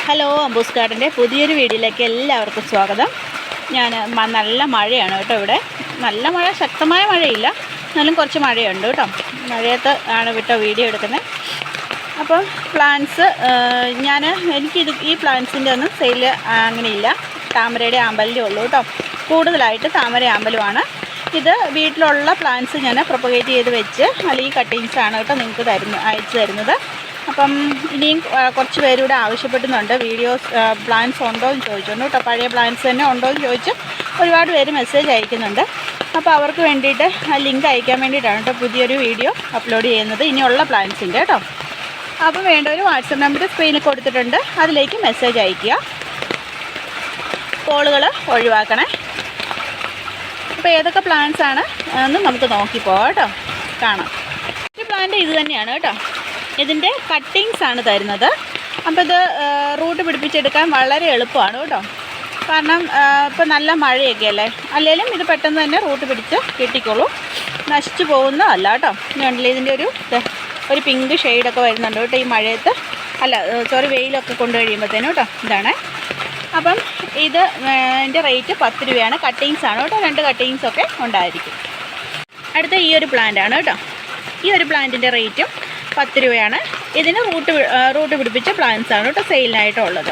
Hello, അംബൂസ് ഗാർഡൻ്റെ പുതിയൊരു വീഡിയോയിലേക്ക് എല്ലാവർക്കും സ്വാഗതം. നല്ല മഴയാണ് കേട്ടോ. ഇവിടെ നല്ല മഴ, ശക്തമായ മഴയില്ല, എന്നാലും കുറച്ച് മഴയുണ്ട് കേട്ടോ. മഴയത്ത് ആണ് കേട്ടോ വീഡിയോ എടുക്കുന്നത്. അപ്പം പ്ലാന്റ്സ് ഈ പ്ലാന്റ്സിൻ്റെ ഒന്നും സെയിൽ അങ്ങനെയില്ല. താമരയുടെ ആമ്പലിൻ്റെ ഉള്ളൂ കേട്ടോ. കൂടുതലായിട്ട് താമര ആമ്പലുമാണ്. ഇത് വീട്ടിലുള്ള പ്ലാന്റ്സ് ഞാൻ പ്രൊപ്പഗേറ്റ് ചെയ്ത് വെച്ച് അല്ലെങ്കിൽ കട്ടിങ്സാണ് കേട്ടോ നിങ്ങൾക്ക് അയച്ചു തരുന്നത്. അപ്പം ഇനിയും കുറച്ച് പേരൂടെ ആവശ്യപ്പെടുന്നുണ്ട് വീഡിയോസ്, പ്ലാന്റ്സ് ഉണ്ടോ എന്ന് ചോദിച്ചുകൊണ്ട് കേട്ടോ. പഴയ പ്ലാന്റ്സ് തന്നെ ഉണ്ടോ എന്ന് ചോദിച്ച് ഒരുപാട് പേര് മെസ്സേജ് അയക്കുന്നുണ്ട്. അപ്പോൾ അവർക്ക് വേണ്ടിയിട്ട് ആ ലിങ്ക് അയക്കാൻ വേണ്ടിയിട്ടാണ് കേട്ടോ പുതിയൊരു വീഡിയോ അപ്ലോഡ് ചെയ്യുന്നത്, ഇനിയുള്ള പ്ലാന്റ്സിൻ്റെ കേട്ടോ. അപ്പം വേണ്ടവർ വാട്സപ്പ് നമ്പർ സ്ക്രീനിൽ കൊടുത്തിട്ടുണ്ട്, അതിലേക്ക് മെസ്സേജ് അയയ്ക്കുക. കോളുകൾ ഒഴിവാക്കണേ. അപ്പോൾ ഏതൊക്കെ പ്ലാന്റ്സ് ആണ് എന്ന് നമുക്ക് നോക്കിപ്പോവാം കേട്ടോ, കാണാം. ഈ പ്ലാന്റ് ഇത് തന്നെയാണ് കേട്ടോ. ഇതിൻ്റെ കട്ടിങ്സ് ആണ് തരുന്നത്. അപ്പോൾ ഇത് റൂട്ട് പിടിപ്പിച്ചെടുക്കാൻ വളരെ എളുപ്പമാണ് കേട്ടോ. കാരണം ഇപ്പോൾ നല്ല മഴയൊക്കെ അല്ലേ, അല്ലെങ്കിലും ഇത് പെട്ടെന്ന് തന്നെ റൂട്ട് പിടിച്ച് കിട്ടിക്കോളൂ, നശിച്ചു പോകുന്നതല്ല കേട്ടോ. കണ്ടില്ലേ, ഇതിൻ്റെ ഒരു പിങ്ക് ഷെയ്ഡൊക്കെ വരുന്നുണ്ട് കേട്ടോ ഈ മഴയത്ത്, വെയിലൊക്കെ കൊണ്ട് കഴിയുമ്പോഴത്തേനും കേട്ടോ. ഇതാണ്. അപ്പം ഇതിൻ്റെ റേറ്റ് 10 രൂപയാണ്. കട്ടിങ്സ് ആണ് കേട്ടോ, 2 കട്ടിങ്സൊക്കെ ഉണ്ടായിരിക്കും. അടുത്ത ഈ ഒരു പ്ലാന്റ് ആണ് കേട്ടോ. ഈ ഒരു പ്ലാന്റിൻ്റെ റേറ്റും 10 രൂപയാണ്. ഇതിന് റൂട്ട് പിടിപ്പിച്ച പ്ലാന്റ്സ് ആണ് കേട്ടോ സെയിലിനായിട്ടുള്ളത്.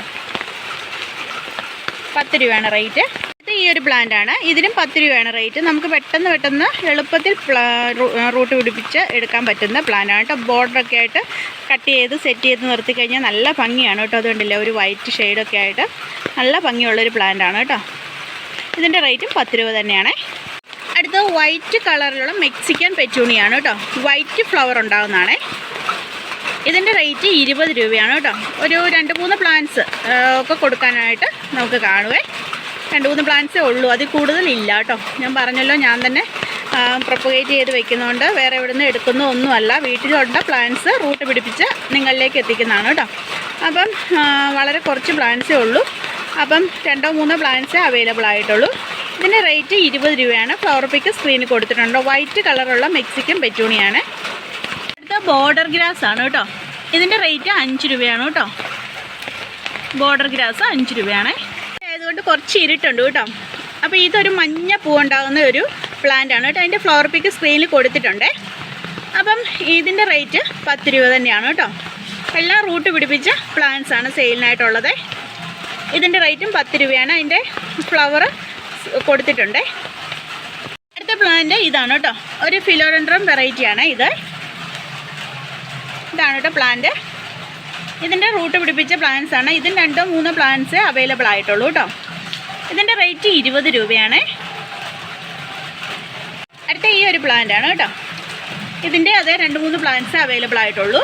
10 രൂപയാണ് റേറ്റ്. ഇത് ഈ ഒരു പ്ലാന്റ് ആണ്, ഇതിനും 10 രൂപയാണ് റേറ്റ്. നമുക്ക് പെട്ടെന്ന് എളുപ്പത്തിൽ റൂട്ട് പിടിപ്പിച്ച് എടുക്കാൻ പറ്റുന്ന പ്ലാന്റ് ആണ് കേട്ടോ. ബോർഡറൊക്കെ ആയിട്ട് കട്ട് ചെയ്ത് സെറ്റ് ചെയ്ത് നിർത്തി കഴിഞ്ഞാൽ നല്ല ഭംഗിയാണ് കേട്ടോ. അതുകൊണ്ടില്ല, ഒരു വൈറ്റ് ഷെയ്ഡൊക്കെ ആയിട്ട് നല്ല ഭംഗിയുള്ളൊരു പ്ലാന്റ് ആണ് കേട്ടോ. ഇതിൻ്റെ റേറ്റും 10 രൂപ തന്നെയാണ്. അടുത്ത വൈറ്റ് കളറിലുള്ള മെക്സിക്കൻ പെറ്റൂണിയാണ് കേട്ടോ. വൈറ്റ് ഫ്ലവർ ഉണ്ടാകുന്നതാണ്. ഇതിൻ്റെ റേറ്റ് 20 രൂപയാണ് കേട്ടോ. ഒരു 2-3 പ്ലാന്റ്സ് ഒക്കെ കൊടുക്കാനായിട്ട് നമുക്ക് കാണുവേ. 2-3 പ്ലാന്റ്സേ ഉള്ളൂ, അതിൽ കൂടുതലില്ല കേട്ടോ. ഞാൻ പറഞ്ഞല്ലോ, ഞാൻ തന്നെ പ്രൊപ്പഗേറ്റ് ചെയ്ത് വെക്കുന്നതുകൊണ്ട് വേറെ എവിടെ നിന്ന് എടുക്കുന്ന ഒന്നുമല്ല. വീട്ടിലുള്ള പ്ലാന്റ്സ് റൂട്ട് പിടിപ്പിച്ച് നിങ്ങളിലേക്ക് എത്തിക്കുന്നതാണ് കേട്ടോ. അപ്പം വളരെ കുറച്ച് പ്ലാന്റ്സേ ഉള്ളൂ. അപ്പം 2-3 പ്ലാന്റ്സേ അവൈലബിൾ ആയിട്ടുള്ളൂ. ഇതിൻ്റെ റേറ്റ് 20 രൂപയാണ്. ഫ്ലവർ പിക്ക് സ്ക്രീനിൽ കൊടുത്തിട്ടുണ്ട്. വൈറ്റ് കളറുള്ള മെക്സിക്കൻ പെറ്റൂണിയാണ്. അടുത്ത ബോർഡർ ഗ്രാസ് ആണ് കേട്ടോ. ഇതിൻ്റെ റേറ്റ് 5 രൂപയാണ് കേട്ടോ. ബോർഡർ ഗ്രാസ് 5 രൂപയാണ്. ആയതുകൊണ്ട് കുറച്ച് ഇരുട്ടുണ്ട് കേട്ടോ. അപ്പോൾ ഇതൊരു മഞ്ഞ പൂവുണ്ടാകുന്ന ഒരു പ്ലാന്റ് ആണ് കേട്ടോ. അതിൻ്റെ ഫ്ലവർ പിക്ക് സ്ക്രീനിൽ കൊടുത്തിട്ടുണ്ട്. അപ്പം ഇതിൻ്റെ റേറ്റ് 10 രൂപ തന്നെയാണ് കേട്ടോ. എല്ലാം റൂട്ട് പിടിപ്പിച്ച പ്ലാന്റ്സ് ആണ് സെയിലിനായിട്ടുള്ളത്. ഇതിൻ്റെ റേറ്റും 10 രൂപയാണ്. അതിൻ്റെ ഫ്ലവർ കൊടുത്തിട്ടുണ്ട്. അടുത്ത പ്ലാന്റ് ഇതാണ് കേട്ടോ. ഒരു ഫിലോഡെൻഡ്രം വെറൈറ്റിയാണ് ഇതാണ് കേട്ടോ പ്ലാന്റ്. ഇതിൻ്റെ റൂട്ട് പിടിപ്പിച്ച പ്ലാന്റ്സ് ആണ്. ഇതിന് 2-3 പ്ലാന്റ്സ് അവൈലബിൾ ആയിട്ടുള്ളൂ കേട്ടോ. ഇതിൻ്റെ റേറ്റ് 20 രൂപയാണ്. അടുത്ത ഈ ഒരു പ്ലാന്റ് ആണ് കേട്ടോ. ഇതിൻ്റെ അതേ 2-3 പ്ലാന്റ്സ് അവൈലബിൾ ആയിട്ടുള്ളൂ.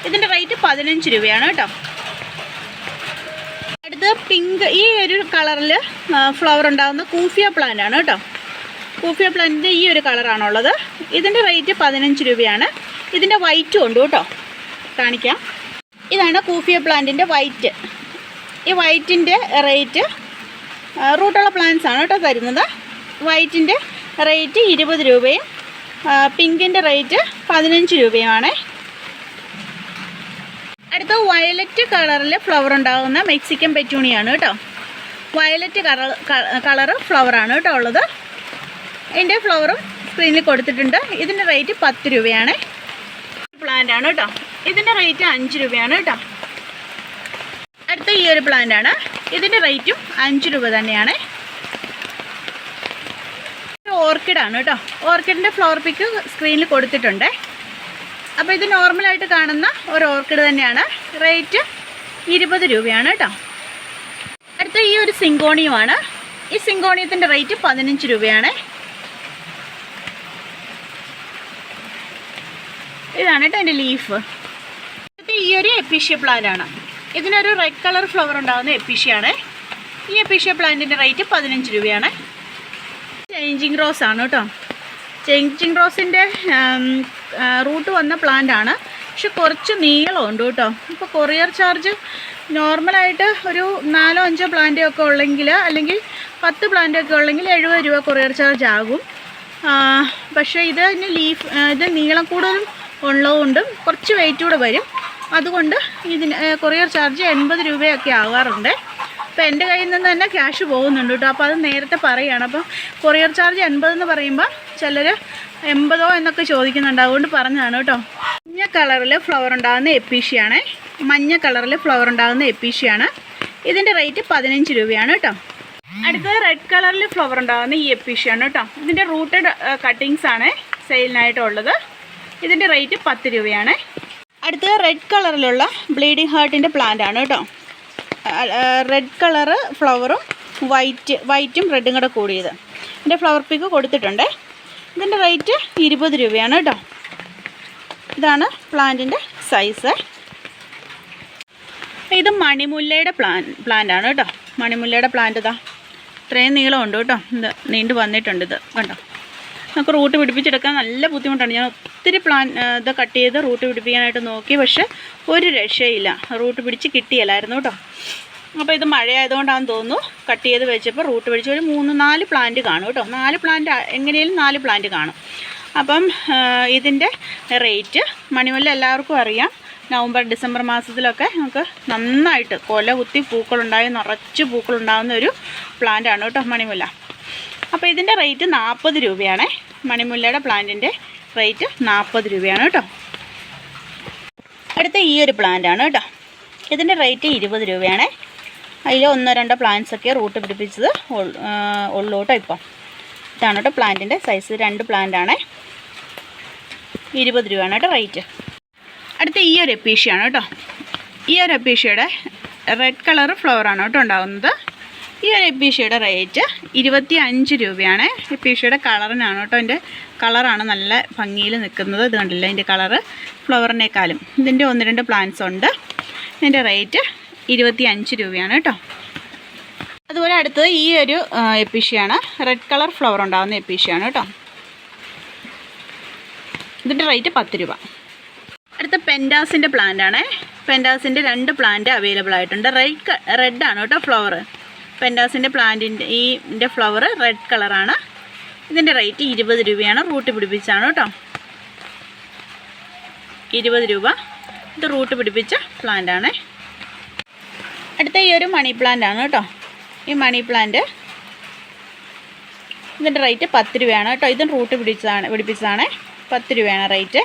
ഇതിൻ്റെ റേറ്റ് 15 രൂപയാണ് കേട്ടോ. അടുത്ത് പിങ്ക്, ഈ ഒരു കളറിൽ ഫ്ലവർ ഉണ്ടാകുന്ന കൂഫിയ പ്ലാന്റ് ആണ് കേട്ടോ. കൂഫിയ പ്ലാന്റിൻ്റെ ഈ ഒരു കളറാണുള്ളത്. ഇതിൻ്റെ റേറ്റ് 15 രൂപയാണ്. ഇതിൻ്റെ വൈറ്റും ഉണ്ട് കേട്ടോ, കാണിക്കാം. ഇതാണ് കൂഫിയ പ്ലാന്റിൻ്റെ വൈറ്റ്. ഈ വൈറ്റിൻ്റെ റേറ്റ് റൂട്ടുള്ള പ്ലാന്റ്സ് ആണ് കേട്ടോ തരുന്നത്. വൈറ്റിൻ്റെ റേറ്റ് 20 രൂപയും പിങ്കിൻ്റെ റേറ്റ് 15 രൂപയുമാണ്. അടുത്ത വയലറ്റ് കളറിൽ ഫ്ലവർ ഉണ്ടാകുന്ന മെക്സിക്കൻ പെറ്റൂണിയാണ് കേട്ടോ. വയലറ്റ് കളറ് ഫ്ലവറാണ് കേട്ടോ ഉള്ളത്. ഇതിൻ്റെ ഫ്ലവറും സ്ക്രീനിൽ കൊടുത്തിട്ടുണ്ട്. ഇതിൻ്റെ റേറ്റ് 10 രൂപയാണ്. പ്ലാന്റ് ആണ് കേട്ടോ. ഇതിൻ്റെ റേറ്റ് 5 രൂപയാണ് കേട്ടോ. അടുത്ത ഈ ഒരു പ്ലാന്റ് ആണ്. ഇതിൻ്റെ റേറ്റും 5 രൂപ തന്നെയാണ്. ഓർക്കിഡാണ് കേട്ടോ. ഓർക്കിഡിൻ്റെ ഫ്ലവർ പിക്ക് സ്ക്രീനിൽ കൊടുത്തിട്ടുണ്ട്. അപ്പോൾ ഇത് നോർമലായിട്ട് കാണുന്ന ഒരു ഓർക്കിഡ് തന്നെയാണ്. റേറ്റ് 20 രൂപയാണ് കേട്ടോ. അടുത്ത ഈ ഒരു സിങ്കോണിയമാണ്. ഈ സിങ്കോണിയത്തിൻ്റെ റേറ്റ് 15 രൂപയാണ്. ഇതാണ് കേട്ടോ എൻ്റെ ലീഫ്. അടുത്ത ഈ ഒരു എപ്പീഷ്യ പ്ലാന്റ് ആണ്. ഇതിനൊരു റെഡ് കളർ ഫ്ലവർ ഉണ്ടാകുന്ന എപ്പീഷ്യയാണ്. ഈ എപ്പീഷ്യ പ്ലാന്റിൻ്റെ റേറ്റ് 15 രൂപയാണ്. ചേഞ്ചിങ് റോസ് ആണ് കേട്ടോ. ചേഞ്ചിങ് റോസിൻ്റെ റൂട്ട് വന്ന പ്ലാന്റ് ആണ്, പക്ഷെ കുറച്ച് നീളമുണ്ട് കേട്ടോ. ഇപ്പോൾ കൊറിയർ ചാർജ് നോർമലായിട്ട് ഒരു 4-5 പ്ലാന്റ് ഒക്കെ ഉള്ളെങ്കിൽ, അല്ലെങ്കിൽ 10 പ്ലാന്റ് ഒക്കെ ഉള്ളെങ്കിൽ 70 രൂപ കൊറിയർ ചാർജ് ആകും. പക്ഷേ ഇത് നീളം കൂടുതലും ഉള്ളതുകൊണ്ടും കുറച്ച് വെയിറ്റ് കൂടെ വരും. അതുകൊണ്ട് ഇതിന് കൊറിയർ ചാർജ് 80 രൂപയൊക്കെ ആകാറുണ്ട്. അപ്പോൾ എൻ്റെ കയ്യിൽ നിന്ന് തന്നെ ക്യാഷ് പോകുന്നുണ്ട് കേട്ടോ. അപ്പോൾ അത് നേരത്തെ പറയുകയാണ്. അപ്പോൾ കൊറിയർ ചാർജ് 80 എന്ന് പറയുമ്പോൾ ചിലർ 80 എന്നൊക്കെ ചോദിക്കുന്നുണ്ട്, അതുകൊണ്ട് പറഞ്ഞതാണ് കേട്ടോ. മഞ്ഞ കളറിൽ ഫ്ലവർ ഉണ്ടാകുന്ന എപ്പീഷ്യയാണ്. മഞ്ഞ കളറിൽ ഫ്ലവർ ഉണ്ടാകുന്ന എപ്പീഷ്യയാണ്. ഇതിൻ്റെ റേറ്റ് 15 രൂപയാണ് കേട്ടോ. അടുത്തത് റെഡ് കളറിൽ ഫ്ലവർ ഉണ്ടാകുന്ന ഈ എപ്പീഷ്യയാണ് കേട്ടോ. ഇതിൻ്റെ റൂട്ടഡ് കട്ടിങ്സ് ആണ് സെയിലിനായിട്ടുള്ളത്. ഇതിൻ്റെ റേറ്റ് 10 രൂപയാണ്. അടുത്തത് റെഡ് കളറിലുള്ള ബ്ലീഡിങ് ഹാർട്ടിൻ്റെ പ്ലാന്റ് ആണ് കേട്ടോ. റെഡ് കളറ് ഫ്ലവറും വൈറ്റും റെഡും കൂടെ കൂടിയത്. ഇതിൻ്റെ ഫ്ലവർ പിക്ക് കൊടുത്തിട്ടുണ്ട്. ഇതിൻ്റെ റേറ്റ് 20 രൂപയാണ് കേട്ടോ. ഇതാണ് പ്ലാന്റിൻ്റെ സൈസ്. ഇത് മണിമുല്ലയുടെ പ്ലാന്റ് ആണ് കേട്ടോ. മണിമുല്ലയുടെ പ്ലാന്റ് ഇതാ ഇത്രയും നീളമുണ്ട് കേട്ടോ. ഇത് നീണ്ടു വന്നിട്ടുണ്ട്. ഇത് കണ്ടോ, നമുക്ക് റൂട്ട് പിടിപ്പിച്ചെടുക്കാൻ നല്ല ബുദ്ധിമുട്ടാണ്. ഞാൻ ഒത്തിരി ഇത് കട്ട് ചെയ്ത് റൂട്ട് പിടിപ്പിക്കാനായിട്ട് നോക്കി, പക്ഷെ ഒരു രക്ഷയില്ല, റൂട്ട് പിടിച്ച് കിട്ടിയല്ലായിരുന്നു കേട്ടോ. അപ്പോൾ ഇത് മഴയായതുകൊണ്ടാണെന്ന് തോന്നുന്നു കട്ട് ചെയ്ത് വെച്ചപ്പോൾ റൂട്ട് പിടിച്ച് ഒരു 3-4 പ്ലാന്റ് കാണും കേട്ടോ. 4 പ്ലാന്റ് എങ്ങനെയും 4 പ്ലാന്റ് കാണും. അപ്പം ഇതിൻ്റെ റേറ്റ്, മണിമുല്ല എല്ലാവർക്കും അറിയാം, നവംബർ ഡിസംബർ മാസത്തിലൊക്കെ നമുക്ക് നന്നായിട്ട് കൊല കുത്തി പൂക്കളുണ്ടായി നിറച്ച് പൂക്കളുണ്ടാകുന്ന ഒരു പ്ലാന്റാണ് കേട്ടോ മണിമുല്ല. അപ്പോൾ ഇതിൻ്റെ റേറ്റ് 40 രൂപയാണ്. മണിമുല്ലയുടെ പ്ലാന്റിൻ്റെ റേറ്റ് 40 രൂപയാണ് കേട്ടോ. അടുത്ത ഈ ഒരു പ്ലാന്റാണ് കേട്ടോ. ഇതിൻ്റെ റേറ്റ് 20 രൂപയാണ്. അതിൽ 1-2 പ്ലാന്റ്സൊക്കെ റൂട്ട് പിടിപ്പിച്ചത് ഉള്ളൂ കേട്ടോ. ഇപ്പം ഇതാണ് കേട്ടോ പ്ലാന്റിൻ്റെ സൈസ്. 2 പ്ലാന്റാണ്. 20 രൂപയാണ് കേട്ടോ റേറ്റ്. അടുത്ത ഈ ഒരു എപ്പീഷ്യയാണ് കേട്ടോ. ഈ ഒരു എപ്പീഷ്യയുടെ റെഡ് കളർ ഫ്ലവറാണ് കേട്ടോ ഉണ്ടാകുന്നത്. ഈ ഒരു എപ്പീഷ്യയുടെ റേറ്റ് 25 രൂപയാണ്. എപ്പീഷ്യയുടെ കളറിനാണ് കേട്ടോ. അതിൻ്റെ കളറാണ് നല്ല ഭംഗിയിൽ നിൽക്കുന്നത്. ഇത് കണ്ടില്ല അതിൻ്റെ കളറ് ഫ്ലവറിനേക്കാളും. ഇതിൻ്റെ 1-2 പ്ലാന്റ്സ് ഉണ്ട്. ഇതിൻ്റെ റേറ്റ് 25 രൂപയാണ് കേട്ടോ. അതുപോലെ അടുത്തത് ഈ ഒരു എപ്പീഷ്യയാണ്. റെഡ് കളർ ഫ്ലവർ ഉണ്ടാകുന്ന എപ്പീഷ്യയാണ് കേട്ടോ. ഇതിൻ്റെ റേറ്റ് 10 രൂപ. അടുത്ത പെൻഡാസിൻ്റെ പ്ലാന്റ് ആണ്. പെൻഡാസിൻ്റെ 2 പ്ലാന്റ് അവൈലബിൾ ആയിട്ടുണ്ട്. റെഡാണ് കേട്ടോ ഫ്ലവർ. പെൻഡാസിൻ്റെ പ്ലാന്റിൻ്റെ ഫ്ലവർ റെഡ് കളറാണ്. ഇതിൻ്റെ റേറ്റ് 20 രൂപയാണ്. റൂട്ട് പിടിപ്പിച്ചാണ് കേട്ടോ. 20 രൂപ. ഇത് റൂട്ട് പിടിപ്പിച്ച പ്ലാന്റാണ്. അടുത്ത ഈ ഒരു മണി പ്ലാന്റ് ആണ് കേട്ടോ. ഈ മണി പ്ലാന്റ് ഇതിൻ്റെ റേറ്റ് 10 രൂപയാണ് കേട്ടോ. ഇതും റൂട്ട് പിടിപ്പിച്ചതാണ്. 10 രൂപയാണ് റേറ്റ്.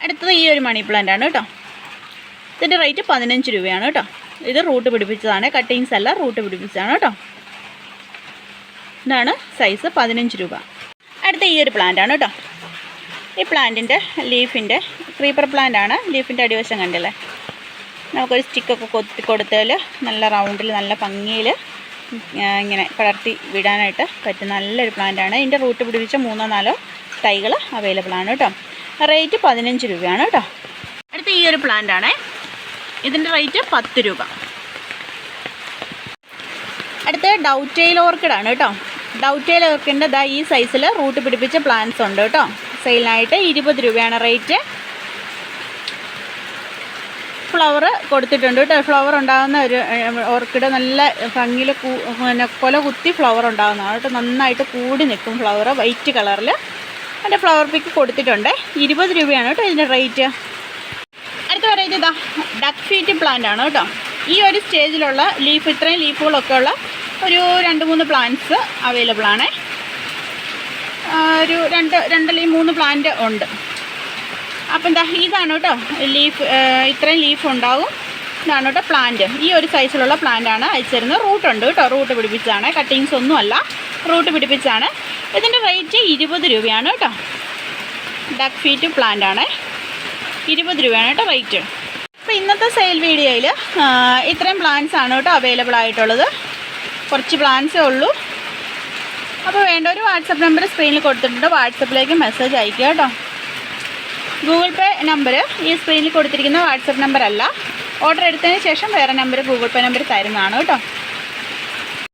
അടുത്തത് ഈ ഒരു മണി പ്ലാന്റ് ആണ് കേട്ടോ. ഇതിൻ്റെ റേറ്റ് 15 രൂപയാണ് കേട്ടോ. ഇത് റൂട്ട് പിടിപ്പിച്ചതാണ്. കട്ടിങ്സ് അല്ല, റൂട്ട് പിടിപ്പിച്ചതാണ് കേട്ടോ. ഇതാണ് സൈസ്, 15 രൂപ. അടുത്ത ഈ ഒരു പ്ലാന്റ് ആണ് കേട്ടോ. ഈ പ്ലാന്റിൻ്റെ ലീഫിൻ്റെ ക്രീപ്പർ പ്ലാന്റ് ആണ്. ലീഫിൻ്റെ അടിവശം കണ്ടില്ലേ, നമുക്കൊരു സ്റ്റിക്കൊക്കെ കൊത്തി കൊടുത്താൽ നല്ല റൗണ്ടിൽ നല്ല ഭംഗിയിൽ ഇങ്ങനെ പടർത്തി വിടാനായിട്ട് പറ്റും നല്ലൊരു പ്ലാന്റാണ്. ഇതിൻ്റെ റൂട്ട് പിടിപ്പിച്ച 3-4 തൈകൾ അവൈലബിൾ ആണ് കേട്ടോ. റേറ്റ് 15 രൂപയാണ് കേട്ടോ. അടുത്ത ഈ ഒരു പ്ലാന്റാണ്. ഇതിൻ്റെ റേറ്റ് 10 രൂപ. അടുത്ത ഡൗറ്റെയിൽ ഓർക്കിഡാണ് കേട്ടോ. ഡൗറ്റെയിൽ ഓർക്കിഡിൻ്റെ ദാ ഈ സൈസിൽ റൂട്ട് പിടിപ്പിച്ച പ്ലാന്റ്സ് ഉണ്ട് കേട്ടോ. സെയിലിനായിട്ട് 20 രൂപയാണ് റേറ്റ്. ഫ്ലവർ കൊടുത്തിട്ടുണ്ട് കേട്ടോ. ഫ്ലവർ ഉണ്ടാകുന്ന ഒരു ഓർക്കിഡ് നല്ല ഭംഗിയിൽ കൊല കുത്തി ഫ്ലവർ ഉണ്ടാകുന്നതാണ് കേട്ടോ. നന്നായിട്ട് കൂടി നിൽക്കും ഫ്ലവർ വൈറ്റ് കളറിൽ. അതിൻ്റെ ഫ്ലവർ പിക്ക് കൊടുത്തിട്ടുണ്ട്. 20 രൂപയാണ് കേട്ടോ ഇതിൻ്റെ റേറ്റ്. അടുത്ത വെറൈറ്റി ഇതാ ഡക്ക് ഫീറ്റ് പ്ലാന്റ് ആണ് കേട്ടോ. ഈ ഒരു സ്റ്റേജിലുള്ള ലീഫ്, ഇത്രയും ലീഫുകളൊക്കെ ഉള്ള ഒരു 2-3 പ്ലാന്റ്സ് അവൈലബിൾ ആണ്. ഒരു 2 അല്ലെങ്കിൽ 3 പ്ലാന്റ് ഉണ്ട്. അപ്പം എന്താ ഇതാണ് കേട്ടോ ലീഫ്. ഇത്രയും ലീഫ് ഉണ്ടാവും. ഇതാണ് കേട്ടോ പ്ലാന്റ്. ഈ ഒരു സൈസിലുള്ള പ്ലാന്റാണ് അയച്ചിരുന്നത്. റൂട്ടുണ്ട് കേട്ടോ. റൂട്ട് പിടിപ്പിച്ചാണ്. കട്ടിങ്സ് ഒന്നുമല്ല, റൂട്ട് പിടിപ്പിച്ചാണ്. ഇതിൻ്റെ റേറ്റ് 20 രൂപയാണ് കേട്ടോ. ഡക്ക് ഫീറ്റ് പ്ലാന്റ് ആണ്. 20 രൂപയാണ് കേട്ടോ റേറ്റ്. അപ്പോൾ ഇന്നത്തെ സെയിൽ വീഡിയോയിൽ ഇത്രയും പ്ലാന്റ്സ് ആണ് കേട്ടോ അവൈലബിൾ ആയിട്ടുള്ളത്. കുറച്ച് പ്ലാന്റ്സേ ഉള്ളൂ. അപ്പോൾ വേണ്ട ഒരു വാട്സപ്പ് നമ്പർ സ്ക്രീനിൽ കൊടുത്തിട്ടുണ്ട്. വാട്സപ്പിലേക്ക് മെസ്സേജ് അയയ്ക്കുക കേട്ടോ. ഗൂഗിൾ പേ നമ്പർ ഈ സ്ക്രീനിൽ കൊടുത്തിരിക്കുന്ന വാട്സപ്പ് നമ്പർ അല്ല. ഓർഡർ എടുത്തതിന് ശേഷം വേറെ നമ്പർ ഗൂഗിൾ പേ നമ്പർ തരുന്നതാണ് കേട്ടോ.